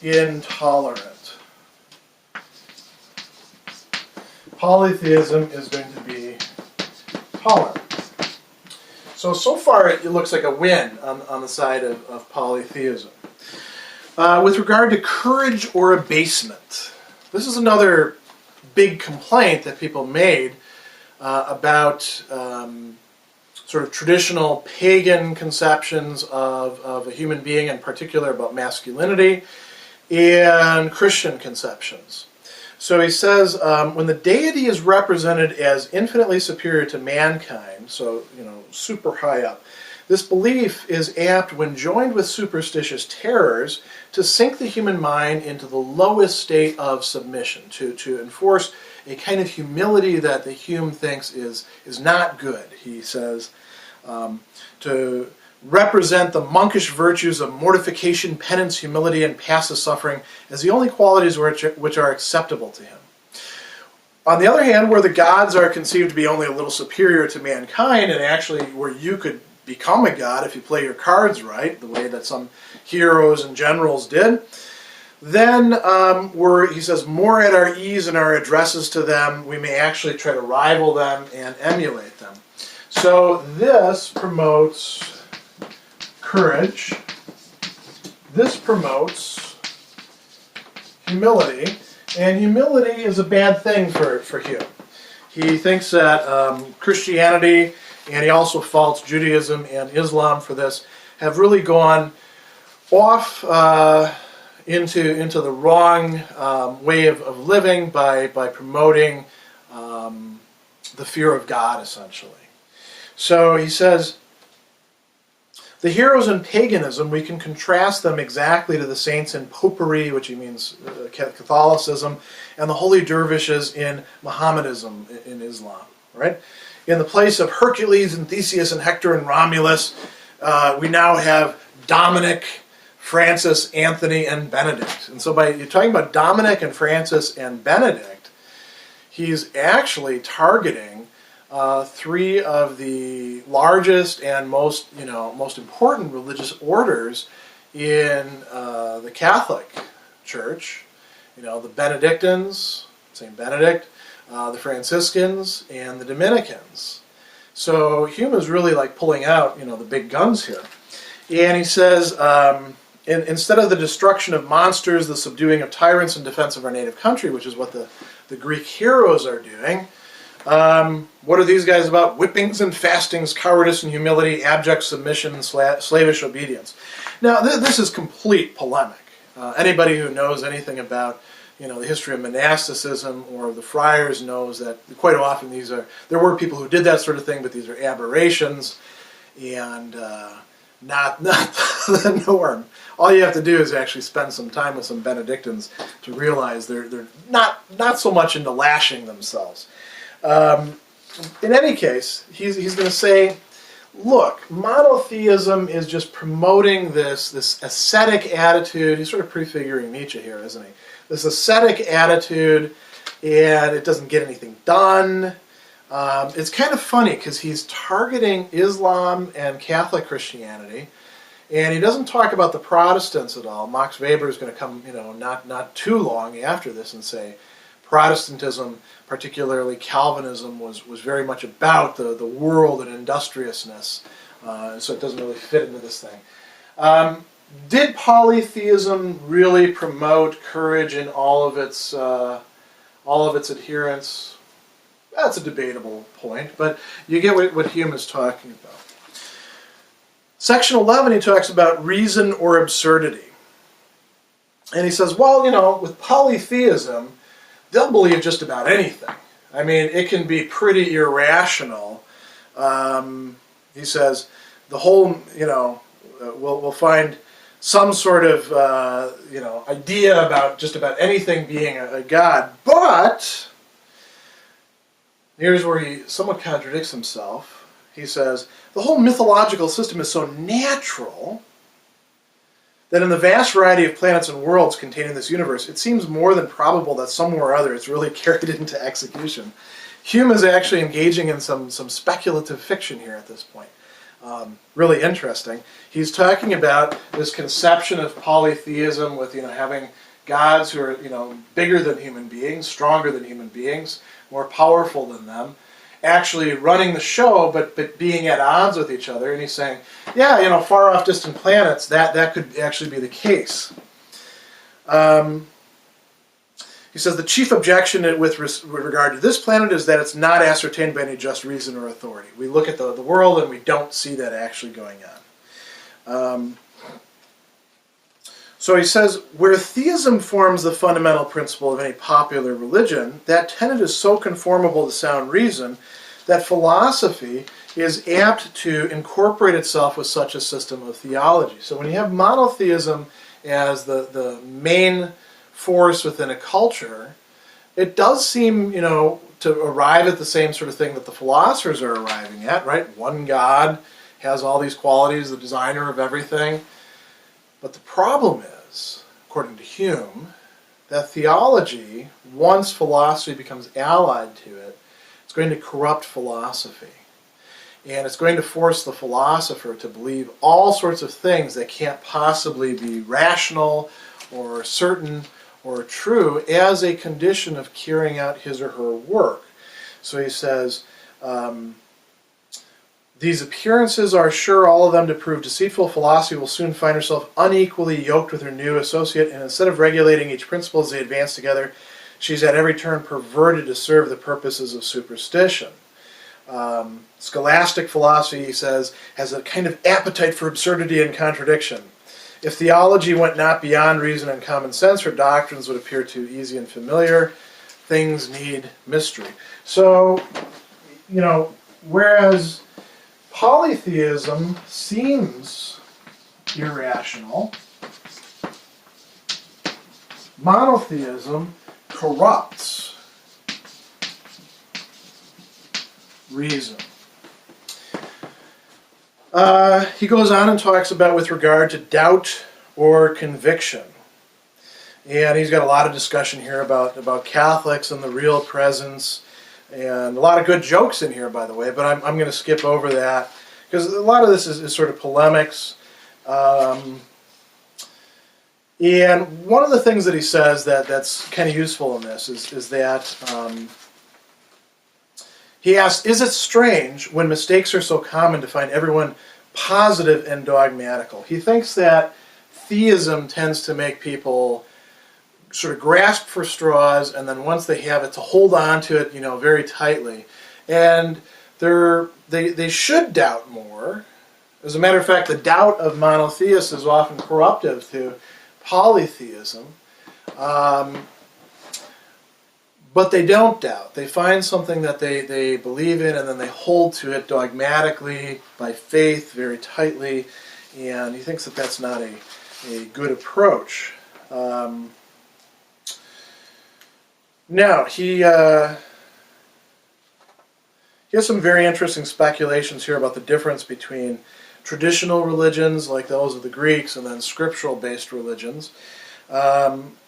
intolerant. Polytheism is going to be tolerant. So far it looks like a win on the side of polytheism. With regard to courage or abasement, this is another big complaint that people made about sort of traditional pagan conceptions of a human being, in particular about masculinity, and Christian conceptions. So he says, when the deity is represented as infinitely superior to mankind, so, super high up, this belief is apt, when joined with superstitious terrors, to sink the human mind into the lowest state of submission, to enforce a kind of humility that the Hume thinks is not good. He says, to represent the monkish virtues of mortification, penance, humility, and passive suffering as the only qualities which are acceptable to him. On the other hand, where the gods are conceived to be only a little superior to mankind, and actually where you could become a god if you play your cards right, the way that some heroes and generals did, then we're, he says, more at our ease in our addresses to them, we may actually try to rival them and emulate them. So this promotes courage. This promotes humility. And humility is a bad thing for Hume. He thinks that Christianity, and he also faults Judaism and Islam for this, have really gone off into the wrong way of living by promoting the fear of God, essentially. So he says, the heroes in paganism, we can contrast them exactly to the saints in popery, which he means Catholicism, and the holy dervishes in Mohammedanism, in Islam. Right? In the place of Hercules and Theseus and Hector and Romulus, we now have Dominic, Francis, Anthony, and Benedict. And so by you're talking about Dominic and Francis and Benedict, he's actually targeting three of the largest and most important religious orders in the Catholic Church. The Benedictines, Saint Benedict, the Franciscans, and the Dominicans. So Hume is really like pulling out the big guns here, and he says, instead of the destruction of monsters, the subduing of tyrants in defense of our native country, which is what the Greek heroes are doing. What are these guys about? Whippings and fastings, cowardice and humility, abject submission, and slavish obedience. Now, this is complete polemic. Anybody who knows anything about the history of monasticism or the friars knows that quite often there were people who did that sort of thing, but these are aberrations and not the norm. All you have to do is actually spend some time with some Benedictines to realize they're not so much into lashing themselves. In any case, he's going to say, look, monotheism is just promoting this ascetic attitude. He's sort of prefiguring Nietzsche here, isn't he? This ascetic attitude, and it doesn't get anything done. It's kind of funny because he's targeting Islam and Catholic Christianity, And he doesn't talk about the Protestants at all. Max Weber is going to come, not too long after this and say Protestantism, particularly Calvinism, was very much about the world and industriousness. So it doesn't really fit into this thing. Did polytheism really promote courage in all of its adherents? That's a debatable point, but you get what Hume is talking about. Section 11, he talks about reason or absurdity. And he says, well, with polytheism, they'll believe just about anything. I mean, it can be pretty irrational. He says, the whole, we'll find some sort of, idea about just about anything being a god. But here's where he somewhat contradicts himself. He says, the whole mythological system is so natural that in the vast variety of planets and worlds contained in this universe, it seems more than probable that somewhere or other it's really carried into execution. Hume is actually engaging in some speculative fiction here at this point. Really interesting. He's talking about this conception of polytheism with having gods who are bigger than human beings, stronger than human beings, more powerful than them, actually running the show, but being at odds with each other. And he's saying, yeah, far off distant planets, that could actually be the case. He says the chief objection with regard to this planet is that it's not ascertained by any just reason or authority. We look at the world and we don't see that actually going on. So he says, where theism forms the fundamental principle of any popular religion, that tenet is so conformable to sound reason that philosophy is apt to incorporate itself with such a system of theology. So when you have monotheism as the main force within a culture, it does seem, to arrive at the same sort of thing that the philosophers are arriving at, right? One God has all these qualities, the designer of everything. But the problem is, according to Hume, that theology, once philosophy becomes allied to it, it's going to corrupt philosophy. And it's going to force the philosopher to believe all sorts of things that can't possibly be rational or certain or true as a condition of carrying out his or her work. So he says, these appearances are sure all of them to prove deceitful. Philosophy will soon find herself unequally yoked with her new associate, and instead of regulating each principle as they advance together, she's at every turn perverted to serve the purposes of superstition. Scholastic philosophy, he says, has a kind of appetite for absurdity and contradiction. If theology went not beyond reason and common sense, her doctrines would appear too easy and familiar. Things need mystery. So, whereas polytheism seems irrational, monotheism corrupts reason. He goes on and talks about with regard to doubt or conviction. And he's got a lot of discussion here about Catholics and the real presence, and a lot of good jokes in here, by the way, but I'm going to skip over that, because a lot of this is sort of polemics. And one of the things that he says that's kind of useful in this is that he asks, is it strange when mistakes are so common to find everyone positive and dogmatical? He thinks that theism tends to make people sort of grasp for straws, and then once they have it, to hold on to it, very tightly. And they should doubt more. As a matter of fact, the doubt of monotheists is often corruptive to polytheism. But they don't doubt. They find something that they believe in, and then they hold to it dogmatically, by faith, very tightly. And he thinks that that's not a good approach. Now, he has some very interesting speculations here about the difference between traditional religions, like those of the Greeks, and then scriptural-based religions.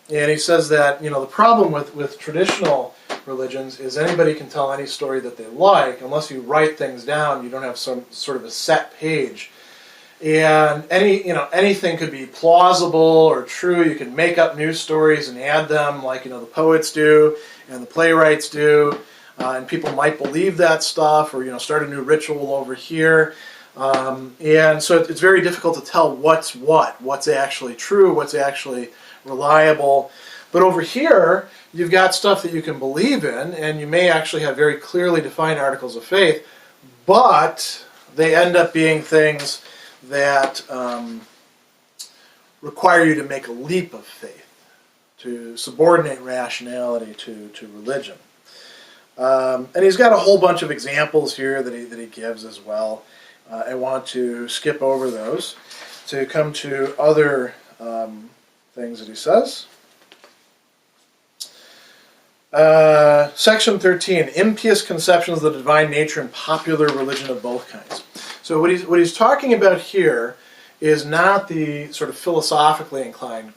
And he says that, the problem with traditional religions is anybody can tell any story that they like. Unless you write things down, you don't have some sort of a set page. And anything could be plausible or true. You can make up news stories and add them, like the poets do and the playwrights do, and people might believe that stuff, or start a new ritual over here. And so it's very difficult to tell what's actually true, what's actually reliable. But over here, you've got stuff that you can believe in, and you may actually have very clearly defined articles of faith, but they end up being things that require you to make a leap of faith, to subordinate rationality to religion. And he's got a whole bunch of examples here that he gives as well. I want to skip over those to come to other things that he says. Section 13, impious conceptions of the divine nature and popular religion of both kinds. So what he's talking about here is not the sort of philosophically inclined,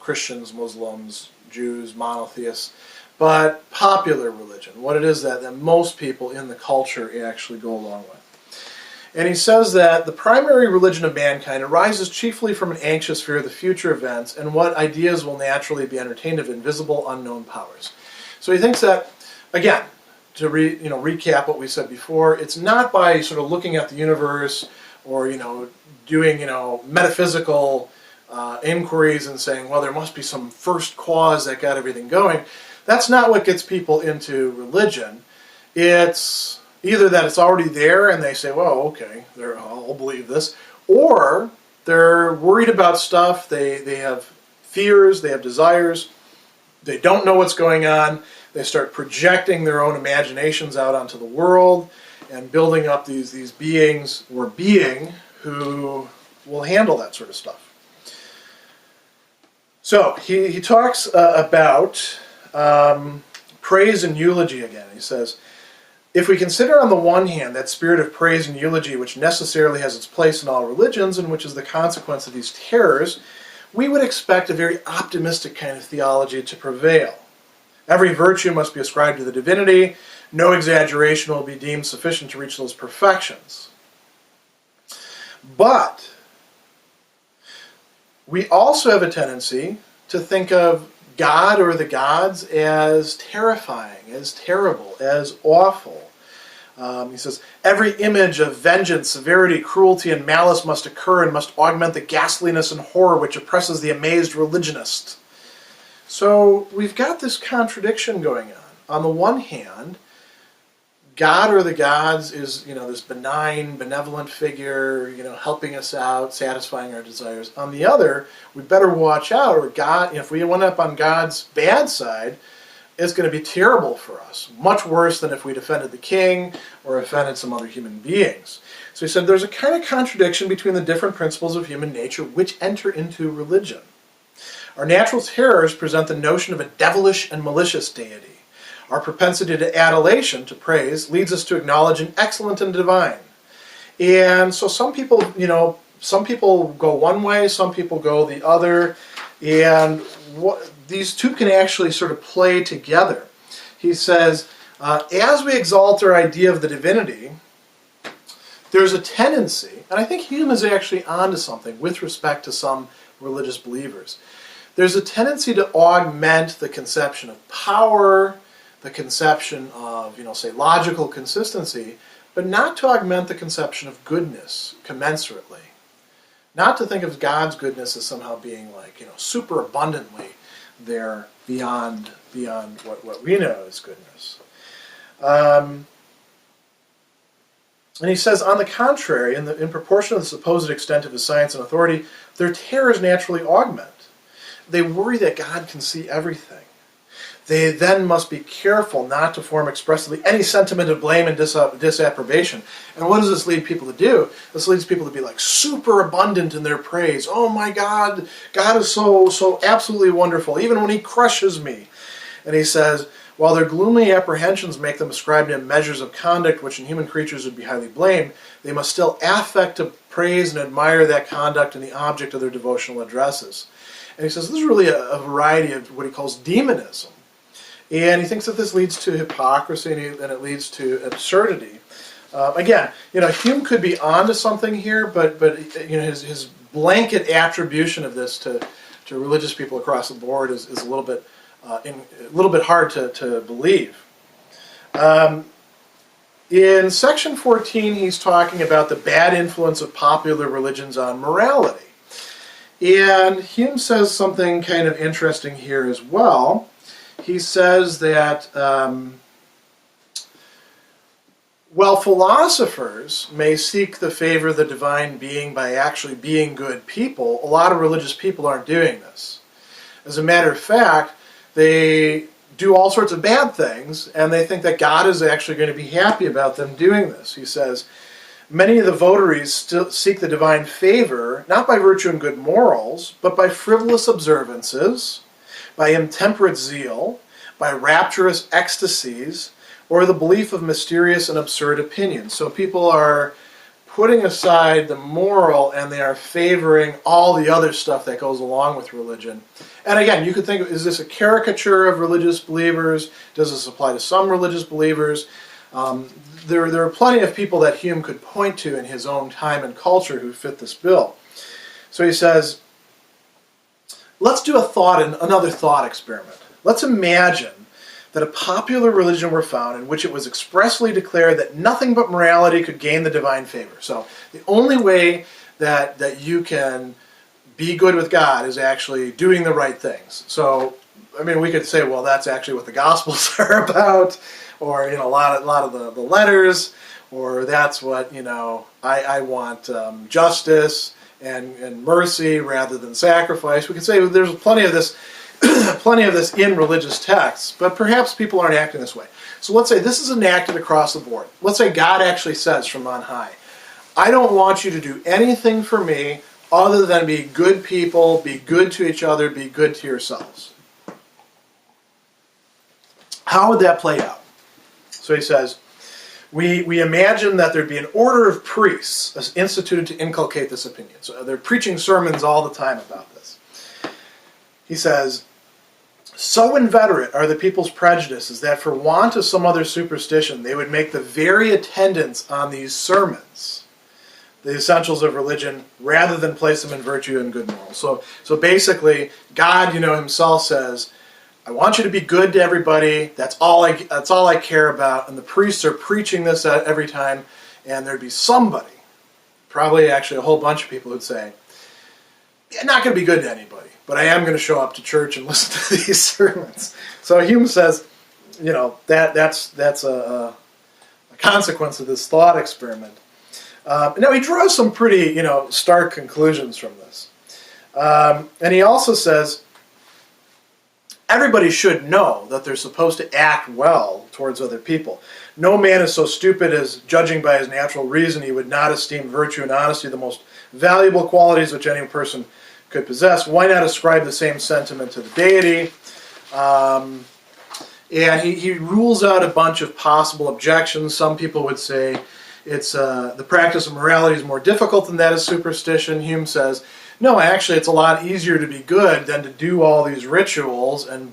Christians, Muslims, Jews, monotheists, but popular religion, what it is that most people in the culture actually go along with. And he says that the primary religion of mankind arises chiefly from an anxious fear of the future events and what ideas will naturally be entertained of invisible, unknown powers. So he thinks that, again, to recap what we said before, it's not by sort of looking at the universe or doing metaphysical inquiries and saying, well, there must be some first cause that got everything going. That's not what gets people into religion. It's either that it's already there and they say, well, okay, I'll believe this, or they're worried about stuff, they have fears, they have desires, they don't know what's going on, they start projecting their own imaginations out onto the world and building up these beings or being who will handle that sort of stuff. So he talks about praise and eulogy again. He says, if we consider on the one hand that spirit of praise and eulogy which necessarily has its place in all religions and which is the consequence of these terrors, we would expect a very optimistic kind of theology to prevail. Every virtue must be ascribed to the divinity. No exaggeration will be deemed sufficient to reach those perfections. But we also have a tendency to think of God or the gods as terrifying, as terrible, as awful. He says, every image of vengeance, severity, cruelty, and malice must occur and must augment the ghastliness and horror which oppresses the amazed religionist. So we've got this contradiction going on. On the one hand, God or the gods is, this benign, benevolent figure, helping us out, satisfying our desires. On the other, we better watch out, or God, if we went up on God's bad side, it's going to be terrible for us. Much worse than if we offended the king or offended some other human beings. So he said there's a kind of contradiction between the different principles of human nature which enter into religion. Our natural terrors present the notion of a devilish and malicious deity. Our propensity to adulation, to praise, leads us to acknowledge an excellent and divine. And so some people go one way, some people go the other, and these two can actually sort of play together. He says, as we exalt our idea of the divinity, there's a tendency, and I think Hume is actually onto something with respect to some religious believers. There's a tendency to augment the conception of power, the conception of, say, logical consistency, but not to augment the conception of goodness commensurately. Not to think of God's goodness as somehow being super abundantly there beyond what we know as goodness. And he says, on the contrary, in proportion to the supposed extent of his science and authority, their terrors naturally augment. They worry that God can see everything. They then must be careful not to form expressly any sentiment of blame and disapprobation. And what does this lead people to do? This leads people to be super abundant in their praise. Oh my God, God is so absolutely wonderful, even when he crushes me. And he says, while their gloomy apprehensions make them ascribe to him measures of conduct which in human creatures would be highly blamed, they must still affect to praise and admire that conduct in the object of their devotional addresses. And he says this is really a variety of what he calls demonism. And he thinks that this leads to hypocrisy and it leads to absurdity. Again, Hume could be onto something here, but his blanket attribution of this to religious people across the board is a little bit hard to believe. In section 14, he's talking about the bad influence of popular religions on morality. And Hume says something kind of interesting here as well. He says that while philosophers may seek the favor of the divine being by actually being good people, a lot of religious people aren't doing this. As a matter of fact, they do all sorts of bad things, and they think that God is actually going to be happy about them doing this. He says, many of the votaries still seek the divine favor, not by virtue and good morals, but by frivolous observances, by intemperate zeal, by rapturous ecstasies, or the belief of mysterious and absurd opinions. So people are putting aside the moral and they are favoring all the other stuff that goes along with religion. And again, you could think, is this a caricature of religious believers? Does this apply to some religious believers? There are plenty of people that Hume could point to in his own time and culture who fit this bill. So he says, let's do another thought experiment. Let's imagine that a popular religion were found in which it was expressly declared that nothing but morality could gain the divine favor. So the only way that you can be good with God is actually doing the right things. So, I mean, we could say, well, that's actually what the Gospels are about, or a lot of the letters, or that's what I want justice and mercy rather than sacrifice. We could say there's plenty of this in religious texts, but perhaps people aren't acting this way. So let's say this is enacted across the board. Let's say God actually says from on high, I don't want you to do anything for me other than be good people, be good to each other, be good to yourselves. How would that play out? So he says, we imagine that there'd be an order of priests instituted to inculcate this opinion. So they're preaching sermons all the time about this. He says, so inveterate are the people's prejudices that for want of some other superstition, they would make the very attendance on these sermons the essentials of religion rather than place them in virtue and good morals. So basically, God, himself says, I want you to be good to everybody. That's all I care about. And the priests are preaching this every time, and there'd be somebody, probably actually a whole bunch of people who'd say, yeah, not going to be good to anybody, but I am going to show up to church and listen to these sermons. So Hume says, that's a consequence of this thought experiment. Now he draws some pretty, stark conclusions from this. And he also says, everybody should know that they're supposed to act well towards other people. No man is so stupid as, judging by his natural reason, he would not esteem virtue and honesty the most valuable qualities which any person could possess. Why not ascribe the same sentiment to the deity? And he rules out a bunch of possible objections. Some people would say it's the practice of morality is more difficult than that of superstition. Hume says, no, actually it's a lot easier to be good than to do all these rituals and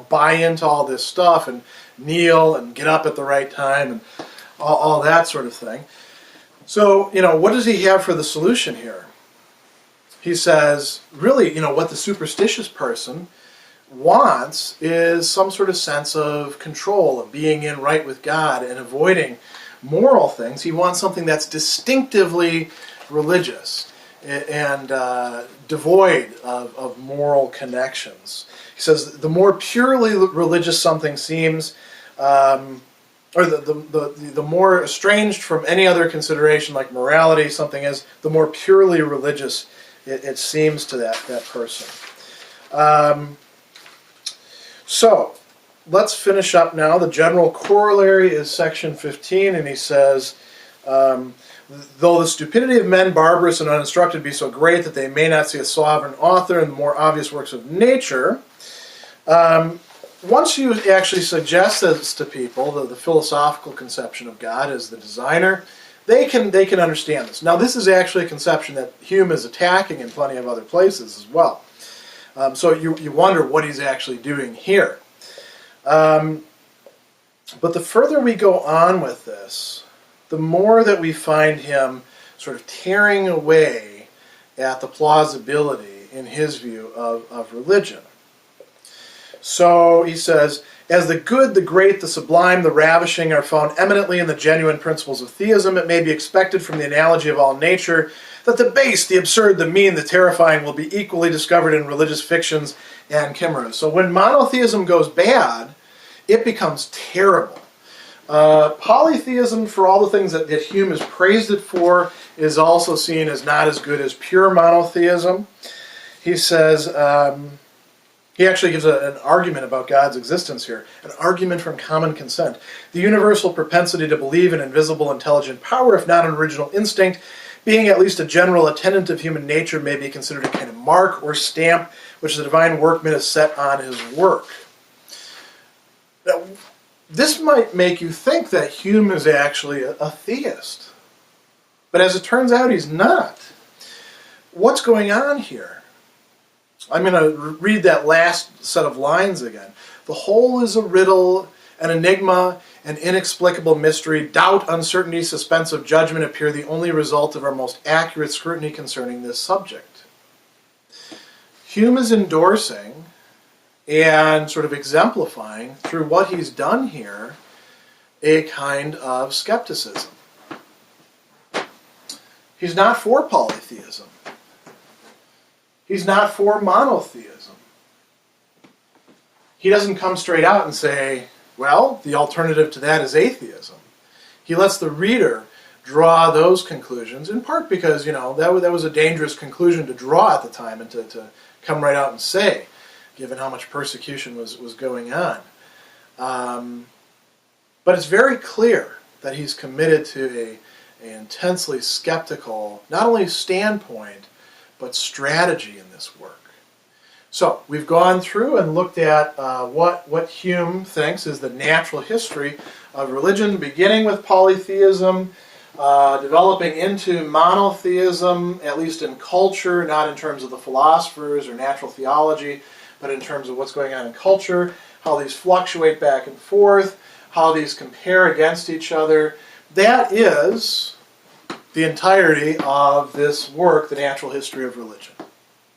buy into all this stuff and kneel and get up at the right time and all that sort of thing. So, what does he have for the solution here? He says, really, what the superstitious person wants is some sort of sense of control, of being in right with God and avoiding moral things. He wants something that's distinctively religious and devoid of moral connections. He says the more purely religious something seems, or the more estranged from any other consideration like morality something is, the more purely religious it seems to that person. So, let's finish up now. The general corollary is section 15, and he says, though the stupidity of men, barbarous and uninstructed, be so great that they may not see a sovereign author in the more obvious works of nature, once you actually suggest this to people, the philosophical conception of God as the designer, they can understand this. Now, this is actually a conception that Hume is attacking in plenty of other places as well. So you wonder what he's actually doing here. But the further we go on with this, the the more that we find him sort of tearing away at the plausibility, in his view, of religion. So he says, as the good, the great, the sublime, the ravishing are found eminently in the genuine principles of theism, it may be expected from the analogy of all nature that the base, the absurd, the mean, the terrifying will be equally discovered in religious fictions and chimeras. So when monotheism goes bad, it becomes terrible. Polytheism, for all the things that Hume has praised it for, is also seen as not as good as pure monotheism. He says, he actually gives an argument about God's existence here, an argument from common consent. The universal propensity to believe in invisible intelligent power, if not an original instinct, being at least a general attendant of human nature, may be considered a kind of mark or stamp which the divine workman has set on his work. Now, this might make you think that Hume is actually a theist. But as it turns out, he's not. What's going on here? I'm going to read that last set of lines again. The whole is a riddle, an enigma, an inexplicable mystery. Doubt, uncertainty, suspense of judgment appear the only result of our most accurate scrutiny concerning this subject. Hume is endorsing and sort of exemplifying through what he's done here a kind of skepticism. He's not for polytheism. He's not for monotheism. He doesn't come straight out and say, well, the alternative to that is atheism. He lets the reader draw those conclusions, in part because, that was a dangerous conclusion to draw at the time and to come right out and say, given how much persecution was going on. But it's very clear that he's committed to an intensely skeptical, not only standpoint, but strategy in this work. So we've gone through and looked at what Hume thinks is the natural history of religion, beginning with polytheism, developing into monotheism, at least in culture, not in terms of the philosophers or natural theology, but in terms of what's going on in culture, how these fluctuate back and forth, how these compare against each other. That is the entirety of this work, The Natural History of Religion.